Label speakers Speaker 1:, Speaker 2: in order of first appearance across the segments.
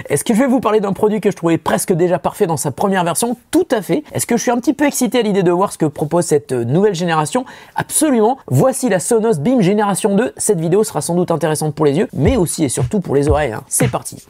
Speaker 1: Est-ce que je vais vous parler d'un produit que je trouvais presque déjà parfait dans sa première version? Tout à fait. Est-ce que je suis un petit peu excité à l'idée de voir ce que propose cette nouvelle génération? Absolument. Voici la Sonos Beam Génération 2. Cette vidéo sera sans doute intéressante pour les yeux, mais aussi et surtout pour les oreilles. C'est parti.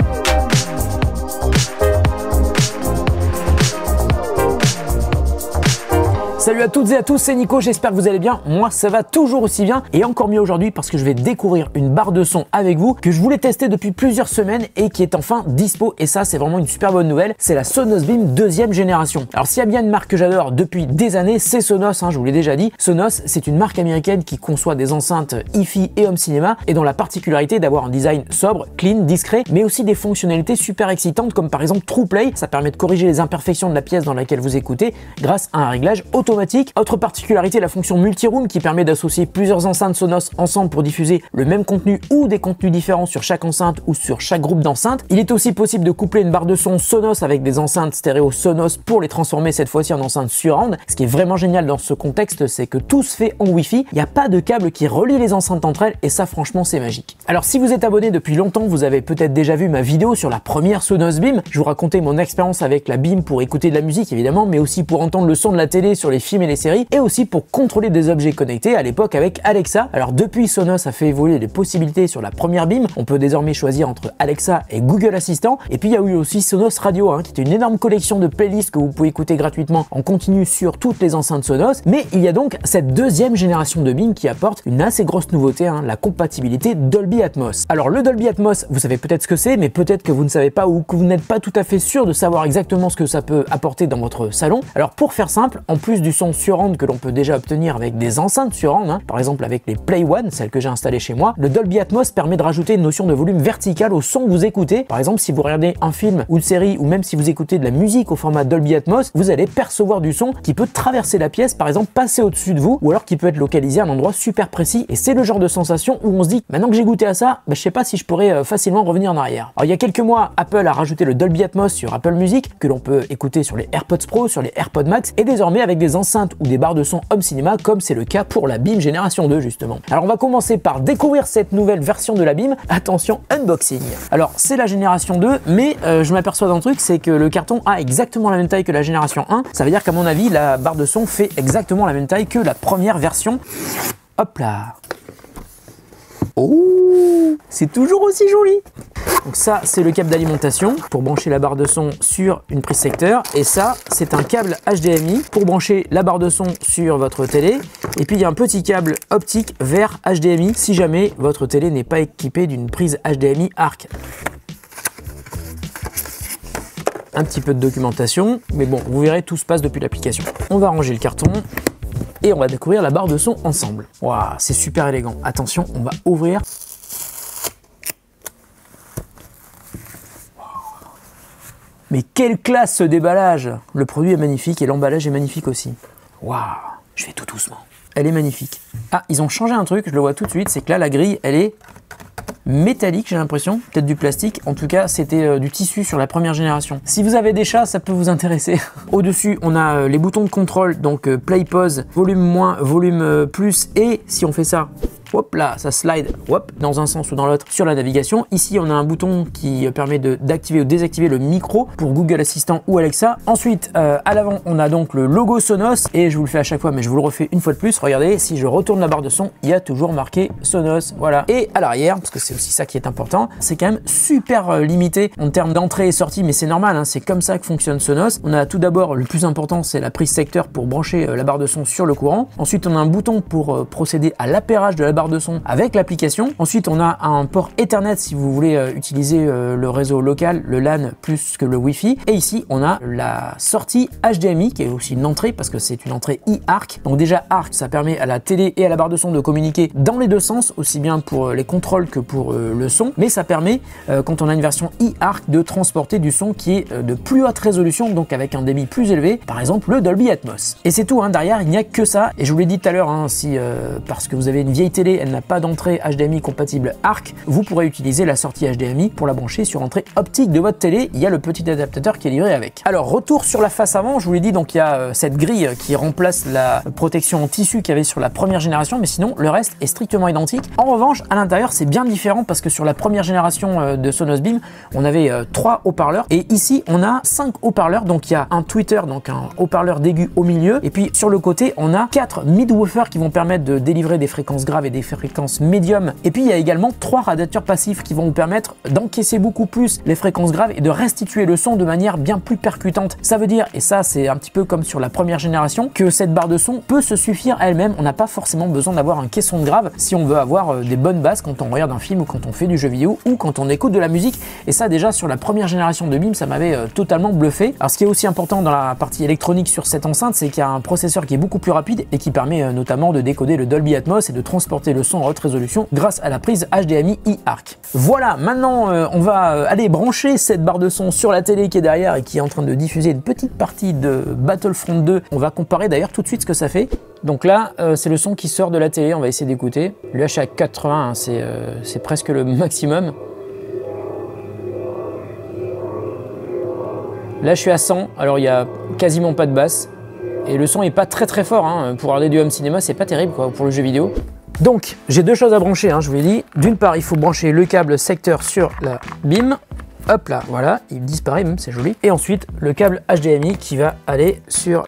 Speaker 1: Salut à toutes et à tous, c'est Nico, j'espère que vous allez bien. Moi, ça va toujours aussi bien et encore mieux aujourd'hui parce que je vais découvrir une barre de son avec vous que je voulais tester depuis plusieurs semaines et qui est enfin dispo. Et ça, c'est vraiment une super bonne nouvelle. C'est la Sonos Beam deuxième génération. Alors, s'il y a bien une marque que j'adore depuis des années, c'est Sonos. Je vous l'ai déjà dit. Sonos, c'est une marque américaine qui conçoit des enceintes hi-fi et home cinéma et dont la particularité d'avoir un design sobre, clean, discret, mais aussi des fonctionnalités super excitantes comme par exemple TruePlay. Ça permet de corriger les imperfections de la pièce dans laquelle vous écoutez grâce à un réglage automatique. Autre particularité, la fonction multi-room qui permet d'associer plusieurs enceintes Sonos ensemble pour diffuser le même contenu ou des contenus différents sur chaque enceinte ou sur chaque groupe d'enceintes. Il est aussi possible de coupler une barre de son Sonos avec des enceintes stéréo Sonos pour les transformer cette fois-ci en enceintes surround. Ce qui est vraiment génial dans ce contexte, c'est que tout se fait en Wi-Fi. Il n'y a pas de câble qui relie les enceintes entre elles et ça, franchement, c'est magique. Alors, si vous êtes abonné depuis longtemps, vous avez peut-être déjà vu ma vidéo sur la première Sonos Beam. Je vous racontais mon expérience avec la Beam pour écouter de la musique, évidemment, mais aussi pour entendre le son de la télé sur les films et les séries, et aussi pour contrôler des objets connectés à l'époque avec Alexa. Alors depuis, Sonos a fait évoluer les possibilités sur la première Beam. On peut désormais choisir entre Alexa et Google Assistant. Et puis il y a eu aussi Sonos Radio, qui est une énorme collection de playlists que vous pouvez écouter gratuitement en continu sur toutes les enceintes Sonos. Mais il y a donc cette deuxième génération de Beam qui apporte une assez grosse nouveauté, la compatibilité Dolby Atmos. Alors le Dolby Atmos, vous savez peut-être ce que c'est, mais peut-être que vous ne savez pas ou que vous n'êtes pas tout à fait sûr de savoir exactement ce que ça peut apporter dans votre salon. Alors pour faire simple, en plus du son surround que l'on peut déjà obtenir avec des enceintes surround, par exemple avec les Play One, celles que j'ai installées chez moi, le Dolby Atmos permet de rajouter une notion de volume vertical au son que vous écoutez. Par exemple, si vous regardez un film ou une série ou même si vous écoutez de la musique au format Dolby Atmos, vous allez percevoir du son qui peut traverser la pièce, par exemple passer au-dessus de vous, ou alors qui peut être localisé à un endroit super précis. Et c'est le genre de sensation où on se dit, maintenant que j'ai goûté à ça, je sais pas si je pourrais facilement revenir en arrière. Alors il y a quelques mois, Apple a rajouté le Dolby Atmos sur Apple Music, que l'on peut écouter sur les AirPods Pro, sur les AirPods Max, et désormais avec des enceintes ou des barres de son home cinéma, comme c'est le cas pour la Beam Génération 2 justement. Alors on va commencer par découvrir cette nouvelle version de la Beam. Attention, unboxing. Alors c'est la Génération 2, mais je m'aperçois d'un truc, c'est que le carton a exactement la même taille que la Génération 1. Ça veut dire qu'à mon avis, la barre de son fait exactement la même taille que la première version. Hop là. Oh, c'est toujours aussi joli. Donc ça, c'est le câble d'alimentation pour brancher la barre de son sur une prise secteur. Et ça, c'est un câble HDMI pour brancher la barre de son sur votre télé. Et puis, il y a un petit câble optique vers HDMI si jamais votre télé n'est pas équipée d'une prise HDMI ARC. Un petit peu de documentation, mais bon, vous verrez, tout se passe depuis l'application. On va ranger le carton. Et on va découvrir la barre de son ensemble. Waouh, c'est super élégant. Attention, on va ouvrir. Mais quelle classe ce déballage! Le produit est magnifique et l'emballage est magnifique aussi. Waouh, je fais tout doucement. Elle est magnifique. Ah, ils ont changé un truc, je le vois tout de suite, c'est que là, la grille, elle est métallique, j'ai l'impression, peut-être du plastique. En tout cas, c'était du tissu sur la première génération. Si vous avez des chats, ça peut vous intéresser. Au-dessus, on a les boutons de contrôle, donc play, pause, volume moins, volume plus, et si on fait ça, hop là, ça slide, hop, dans un sens ou dans l'autre sur la navigation. Ici, on a un bouton qui permet d'activer ou désactiver le micro pour Google Assistant ou Alexa. Ensuite, à l'avant, on a donc le logo Sonos, et je vous le fais à chaque fois, mais je vous le refais une fois de plus. Regardez, si je retourne la barre de son, il y a toujours marqué Sonos, voilà. Et à l'arrière, parce que c'est aussi ça qui est important, c'est quand même super limité en termes d'entrée et sortie, mais c'est normal, c'est comme ça que fonctionne Sonos. On a tout d'abord, le plus important, c'est la prise secteur pour brancher la barre de son sur le courant. Ensuite, on a un bouton pour procéder à l'appairage de la barre de son avec l'application. Ensuite, on a un port Ethernet si vous voulez utiliser le réseau local, le LAN plus que le Wi-Fi. Et ici, on a la sortie HDMI qui est aussi une entrée parce que c'est une entrée e-ARC. Donc déjà, ARC, ça permet à la télé et à la barre de son de communiquer dans les deux sens, aussi bien pour les contrôles que pour le son. Mais ça permet, quand on a une version e-ARC, de transporter du son qui est de plus haute résolution, donc avec un débit plus élevé, par exemple le Dolby Atmos. Et c'est tout, derrière, il n'y a que ça. Et je vous l'ai dit tout à l'heure, si parce que vous avez une vieille télé télé elle n'a pas d'entrée HDMI compatible ARC, vous pourrez utiliser la sortie HDMI pour la brancher sur l'entrée optique de votre télé. Il y a le petit adaptateur qui est livré avec. Alors retour sur la face avant, je vous l'ai dit, donc il y a cette grille qui remplace la protection en tissu qu'il y avait sur la première génération, mais sinon le reste est strictement identique. En revanche, à l'intérieur c'est bien différent parce que sur la première génération de Sonos Beam, on avait 3 haut-parleurs et ici on a 5 haut-parleurs. Donc il y a un tweeter, donc un haut-parleur d'aigu au milieu, et puis sur le côté on a 4 mid-woofers qui vont permettre de délivrer des fréquences graves et des fréquences médium. Et puis il y a également 3 radiateurs passifs qui vont vous permettre d'encaisser beaucoup plus les fréquences graves et de restituer le son de manière bien plus percutante. Ça veut dire, et ça c'est un petit peu comme sur la première génération, que cette barre de son peut se suffire à elle-même. On n'a pas forcément besoin d'avoir un caisson de grave si on veut avoir des bonnes basses quand on regarde un film ou quand on fait du jeu vidéo ou quand on écoute de la musique. Et ça déjà sur la première génération de Beam, ça m'avait totalement bluffé. Alors ce qui est aussi important dans la partie électronique sur cette enceinte, c'est qu'il y a un processeur qui est beaucoup plus rapide et qui permet notamment de décoder le Dolby Atmos et de transporter le son en haute résolution grâce à la prise HDMI e-ARC. Voilà, maintenant on va aller brancher cette barre de son sur la télé qui est derrière et qui est en train de diffuser une petite partie de Battlefront 2. On va comparer d'ailleurs tout de suite ce que ça fait. Donc là, c'est le son qui sort de la télé, on va essayer d'écouter. Là je suis à 80, hein, c'est presque le maximum. Là je suis à 100, alors il n'y a quasiment pas de basse. Et le son est pas très fort, hein. Pour regarder du home cinéma, c'est pas terrible quoi, pour le jeu vidéo. Donc j'ai deux choses à brancher, hein, je vous l'ai dit. D'une part, il faut brancher le câble secteur sur la Beam. Hop là, voilà, il disparaît même, c'est joli. Et ensuite, le câble HDMI qui va aller sur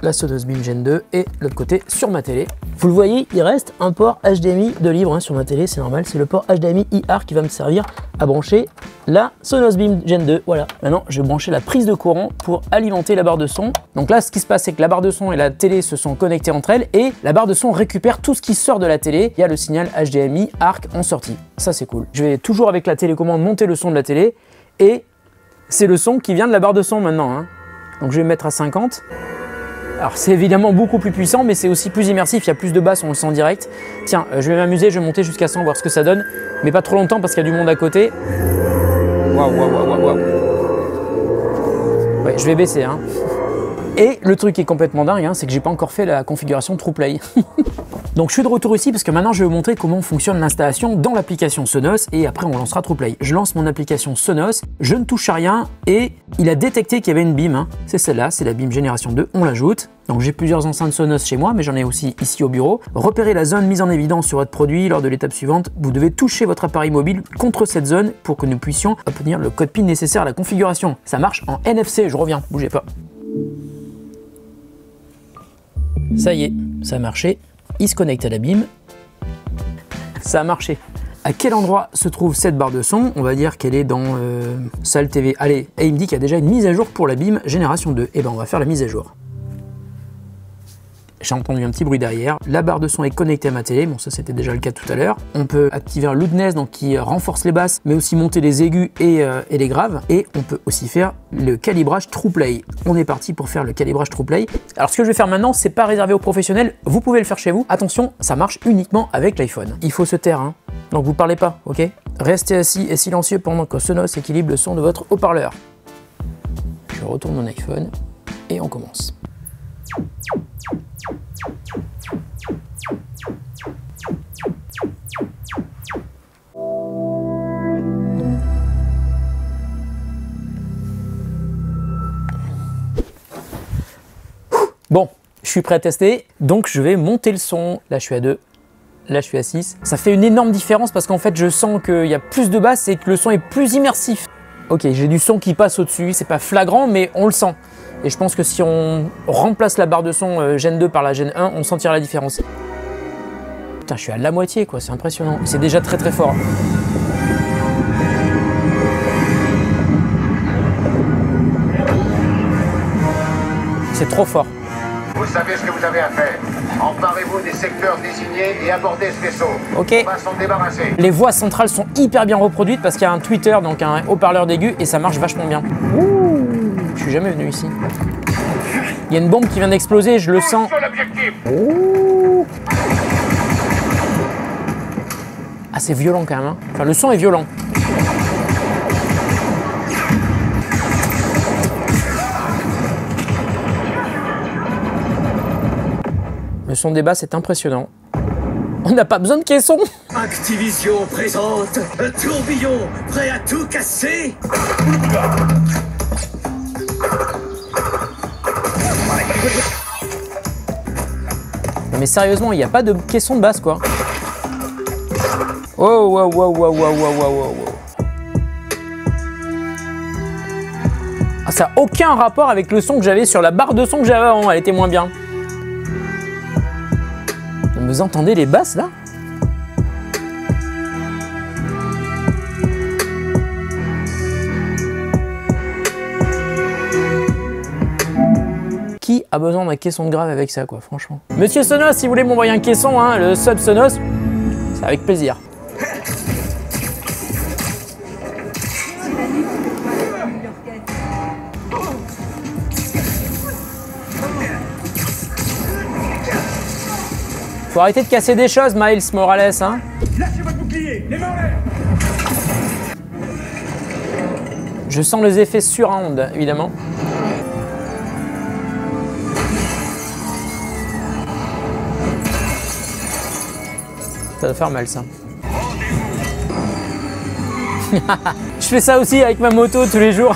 Speaker 1: la Sonos Beam Gen 2 et l'autre côté sur ma télé. Vous le voyez, il reste un port HDMI de libre hein, sur ma télé, c'est normal. C'est le port HDMI e-ARC qui va me servir à brancher la Sonos Beam Gen 2. Voilà. Maintenant, je vais brancher la prise de courant pour alimenter la barre de son. Donc là, ce qui se passe, c'est que la barre de son et la télé se sont connectées entre elles et la barre de son récupère tout ce qui sort de la télé. Il y a le signal HDMI ARC en sortie. Ça, c'est cool. Je vais toujours avec la télécommande monter le son de la télé et c'est le son qui vient de la barre de son maintenant. Hein. Donc je vais me mettre à 50. Alors c'est évidemment beaucoup plus puissant, mais c'est aussi plus immersif, il y a plus de basses, on le sent direct. Tiens, je vais m'amuser, je vais monter jusqu'à 100, voir ce que ça donne, mais pas trop longtemps parce qu'il y a du monde à côté. Waouh. Ouais, je vais baisser, hein. Et le truc qui est complètement dingue, hein, c'est que j'ai pas encore fait la configuration TruePlay. Donc je suis de retour ici parce que maintenant je vais vous montrer comment fonctionne l'installation dans l'application Sonos et après on lancera TruePlay. Je lance mon application Sonos, je ne touche à rien et il a détecté qu'il y avait une Beam. Hein. C'est celle-là, c'est la Beam Génération 2, on l'ajoute. Donc j'ai plusieurs enceintes Sonos chez moi, mais j'en ai aussi ici au bureau. Repérez la zone mise en évidence sur votre produit. Lors de l'étape suivante, vous devez toucher votre appareil mobile contre cette zone pour que nous puissions obtenir le code PIN nécessaire à la configuration. Ça marche en NFC, je reviens, bougez pas. Ça y est, ça a marché. Il se connecte à la Beam. Ça a marché. À quel endroit se trouve cette barre de son? On va dire qu'elle est dans salle TV. Allez, et il me dit qu'il y a déjà une mise à jour pour la Beam Génération 2. Et ben on va faire la mise à jour. J'ai entendu un petit bruit derrière. La barre de son est connectée à ma télé. Bon, ça c'était déjà le cas tout à l'heure. On peut activer un loudness, donc qui renforce les basses, mais aussi monter les aigus et les graves. Et on peut aussi faire le calibrage TruePlay. On est parti pour faire le calibrage TruePlay. Alors ce que je vais faire maintenant, c'est pas réservé aux professionnels. Vous pouvez le faire chez vous. Attention, ça marche uniquement avec l'iPhone. Il faut se taire, hein. Donc vous parlez pas, ok? Restez assis et silencieux pendant que Sonos équilibre le son de votre haut-parleur. Je retourne mon iPhone et on commence. Bon, je suis prêt à tester, donc je vais monter le son. Là, je suis à 2, là, je suis à 6. Ça fait une énorme différence parce qu'en fait, je sens qu'il y a plus de basses et que le son est plus immersif. Ok, j'ai du son qui passe au-dessus, c'est pas flagrant, mais on le sent. Et je pense que si on remplace la barre de son Gen 2 par la Gen 1, on sentira la différence. Putain, je suis à la moitié, quoi, c'est impressionnant. C'est déjà très fort. C'est trop fort.
Speaker 2: Vous savez ce que vous avez à faire. Emparez-vous des secteurs désignés et abordez ce vaisseau.
Speaker 1: Ok.
Speaker 2: On va s'en débarrasser.
Speaker 1: Les voix centrales sont hyper bien reproduites parce qu'il y a un tweeter, donc un haut-parleur d'aigu, et ça marche vachement bien. Ouh, je suis jamais venu ici. Il y a une bombe qui vient d'exploser, je le sens. Ouh. Ah, c'est violent quand même. Hein. Enfin, le son est violent. Le son des basses est impressionnant. On n'a pas besoin de caisson.
Speaker 3: Activision présente un tourbillon prêt à tout casser.
Speaker 1: Non mais sérieusement, il n'y a pas de caisson de basse quoi. Oh, wow, wow, wow, wow, wow, wow, wow. Ah, ça n'a aucun rapport avec le son que j'avais sur la barre de son que j'avais avant, elle était moins bien. Vous entendez les basses là? Qui a besoin d'un caisson de grave avec ça quoi, franchement? Monsieur Sonos, si vous voulez m'envoyer un caisson, hein, le sub Sonos, c'est avec plaisir. Faut arrêter de casser des choses, Miles Morales, hein.
Speaker 3: Lâchez votre bouclier, les mains en l'air.
Speaker 1: Je sens les effets surround, évidemment. Ça doit faire mal, ça. Je fais ça aussi avec ma moto tous les jours.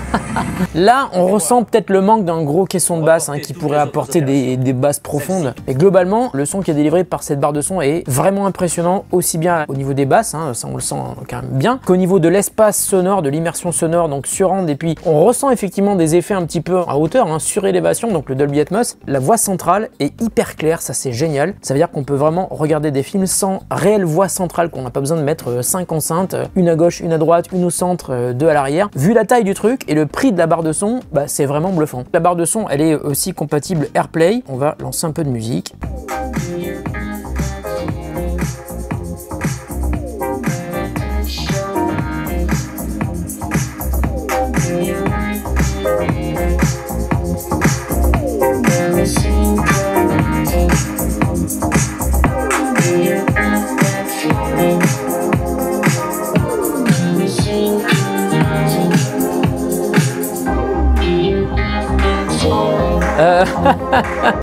Speaker 1: Là, on ressent peut-être le manque d'un gros caisson de basse hein, qui pourrait apporter des basses profondes. Et globalement, le son qui est délivré par cette barre de son est vraiment impressionnant, aussi bien au niveau des basses, hein, ça on le sent quand même bien, qu'au niveau de l'espace sonore, de l'immersion sonore, donc surround. Et puis, on ressent effectivement des effets un petit peu à hauteur, hein, surélévation, donc le Dolby Atmos. La voix centrale est hyper claire, ça c'est génial. Ça veut dire qu'on peut vraiment regarder des films sans réelle voix centrale, qu'on n'a pas besoin de mettre 5 enceintes, une à gauche, une à droite, une au centre, 2 à l'arrière. Vu la taille du truc et le prix de la barre de son, bah, c'est vraiment bluffant. La barre de son, elle est aussi compatible AirPlay. On va lancer un peu de musique.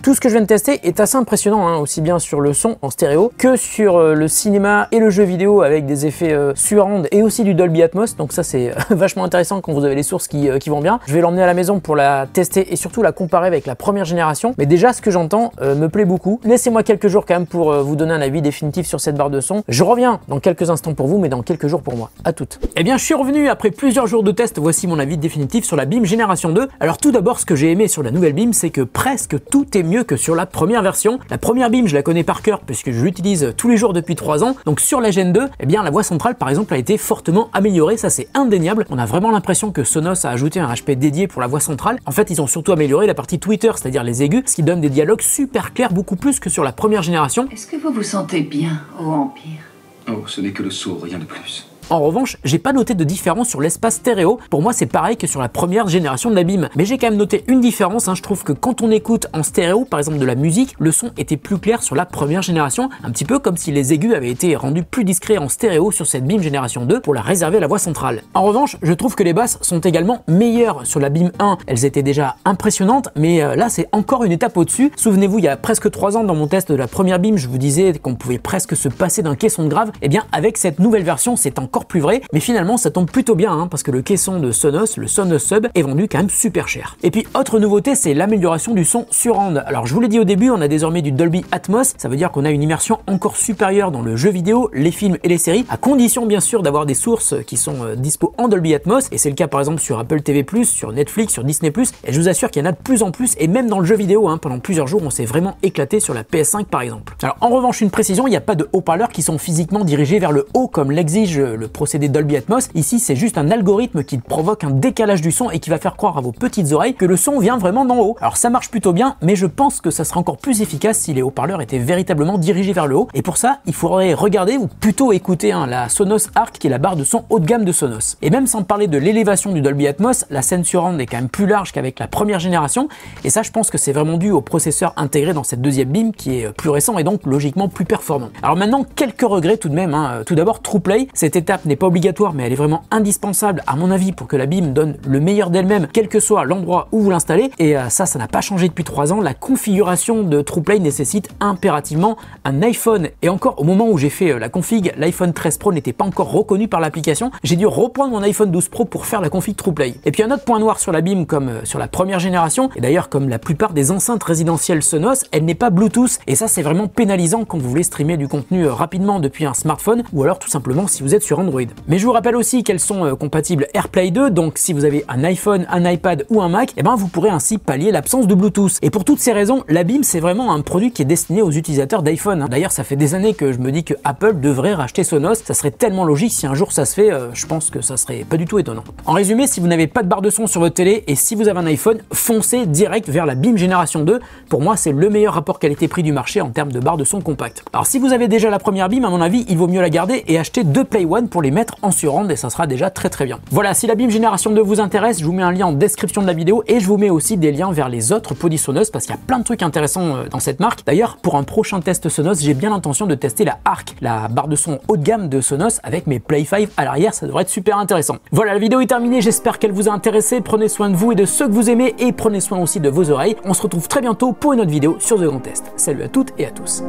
Speaker 1: Tout ce que je viens de tester est assez impressionnant, hein, aussi bien sur le son en stéréo que sur le cinéma et le jeu vidéo avec des effets surround et aussi du Dolby Atmos. Donc ça c'est vachement intéressant quand vous avez les sources qui vont bien. Je vais l'emmener à la maison pour la tester et surtout la comparer avec la première génération. Mais déjà ce que j'entends me plaît beaucoup. Laissez-moi quelques jours quand même pour vous donner un avis définitif sur cette barre de son. Je reviens dans quelques instants pour vous, mais dans quelques jours pour moi. À toutes. Eh bien je suis revenu après plusieurs jours de test. Voici mon avis définitif sur la Beam Génération 2. Alors tout d'abord, ce que j'ai aimé sur la nouvelle Beam, c'est que presque tout est mieux que sur la première version. La première Beam, je la connais par cœur puisque je l'utilise tous les jours depuis 3 ans. Donc sur la Gen 2, eh bien la voix centrale par exemple a été fortement améliorée, ça c'est indéniable. On a vraiment l'impression que Sonos a ajouté un HP dédié pour la voix centrale. En fait, ils ont surtout amélioré la partie Twitter, c'est-à-dire les aigus, ce qui donne des dialogues super clairs, beaucoup plus que sur la première génération.
Speaker 4: Est-ce que vous vous sentez bien au Empire?
Speaker 5: Oh, ce n'est que le saut, rien de plus.
Speaker 1: En revanche, j'ai pas noté de différence sur l'espace stéréo. Pour moi, c'est pareil que sur la première génération de la Beam. Mais j'ai quand même noté une différence. Hein. Je trouve que quand on écoute en stéréo, par exemple de la musique, le son était plus clair sur la première génération. Un petit peu comme si les aigus avaient été rendus plus discrets en stéréo sur cette Beam génération 2 pour la réserver à la voix centrale. En revanche, je trouve que les basses sont également meilleures. Sur la Beam 1, elles étaient déjà impressionnantes, mais là, c'est encore une étape au-dessus. Souvenez-vous, il y a presque 3 ans, dans mon test de la première Beam, je vous disais qu'on pouvait presque se passer d'un caisson de grave. Et bien, avec cette nouvelle version, c'est encore plus vrai, mais finalement ça tombe plutôt bien hein, parce que le caisson de Sonos, le Sonos Sub, est vendu quand même super cher. Et puis autre nouveauté, c'est l'amélioration du son surround. Alors je vous l'ai dit au début, on a désormais du Dolby Atmos, ça veut dire qu'on a une immersion encore supérieure dans le jeu vidéo, les films et les séries, à condition bien sûr d'avoir des sources qui sont dispo en Dolby Atmos, et c'est le cas par exemple sur Apple TV+, sur Netflix, sur Disney+, et je vous assure qu'il y en a de plus en plus, et même dans le jeu vidéo, hein, pendant plusieurs jours on s'est vraiment éclaté sur la PS5 par exemple. Alors en revanche, une précision, il n'y a pas de haut-parleurs qui sont physiquement dirigés vers le haut comme l'exige le procédé Dolby Atmos. Ici, c'est juste un algorithme qui provoque un décalage du son et qui va faire croire à vos petites oreilles que le son vient vraiment d'en haut. Alors ça marche plutôt bien, mais je pense que ça sera encore plus efficace si les haut-parleurs étaient véritablement dirigés vers le haut. Et pour ça, il faudrait regarder ou plutôt écouter la Sonos Arc, qui est la barre de son haut de gamme de Sonos. Et même sans parler de l'élévation du Dolby Atmos, la scène surround est quand même plus large qu'avec la première génération. Et ça, je pense que c'est vraiment dû au processeur intégré dans cette deuxième Beam qui est plus récent et donc logiquement plus performant. Alors maintenant, quelques regrets tout de même. Hein. Tout d'abord, TruePlay, cette étape nappe n'est pas obligatoire, mais elle est vraiment indispensable à mon avis pour que la BIM donne le meilleur d'elle-même, quel que soit l'endroit où vous l'installez. Et ça n'a pas changé depuis 3 ans. La configuration de TruePlay nécessite impérativement un iPhone. Et encore, au moment où j'ai fait la config, l'iPhone 13 Pro n'était pas encore reconnu par l'application. J'ai dû reprendre mon iPhone 12 Pro pour faire la config TruePlay. Et puis un autre point noir sur la BIM, comme sur la première génération, et d'ailleurs comme la plupart des enceintes résidentielles Sonos, elle n'est pas Bluetooth. Et ça, c'est vraiment pénalisant quand vous voulez streamer du contenu rapidement depuis un smartphone, ou alors tout simplement si vous êtes sur Android. Mais je vous rappelle aussi qu'elles sont compatibles AirPlay 2, donc si vous avez un iPhone, un iPad ou un Mac, et ben vous pourrez ainsi pallier l'absence de Bluetooth. Et pour toutes ces raisons, la BIM, c'est vraiment un produit qui est destiné aux utilisateurs d'iPhone. D'ailleurs, ça fait des années que je me dis que Apple devrait racheter Sonos. Ça serait tellement logique. Si un jour ça se fait, je pense que ça serait pas du tout étonnant. En résumé, si vous n'avez pas de barre de son sur votre télé et si vous avez un iPhone, foncez direct vers la BIM Génération 2. Pour moi, c'est le meilleur rapport qualité-prix du marché en termes de barre de son compacte. Alors si vous avez déjà la première BIM, à mon avis, il vaut mieux la garder et acheter 2 Play One pour les mettre en surround et ça sera déjà très bien. Voilà, si la BIM Génération 2 vous intéresse, je vous mets un lien en description de la vidéo et je vous mets aussi des liens vers les autres produits Sonos parce qu'il y a plein de trucs intéressants dans cette marque. D'ailleurs, pour un prochain test Sonos, j'ai bien l'intention de tester la Arc, la barre de son haut de gamme de Sonos avec mes Play 5 à l'arrière, ça devrait être super intéressant. Voilà, la vidéo est terminée, j'espère qu'elle vous a intéressé. Prenez soin de vous et de ceux que vous aimez et prenez soin aussi de vos oreilles. On se retrouve très bientôt pour une autre vidéo sur The Grand Test. Salut à toutes et à tous.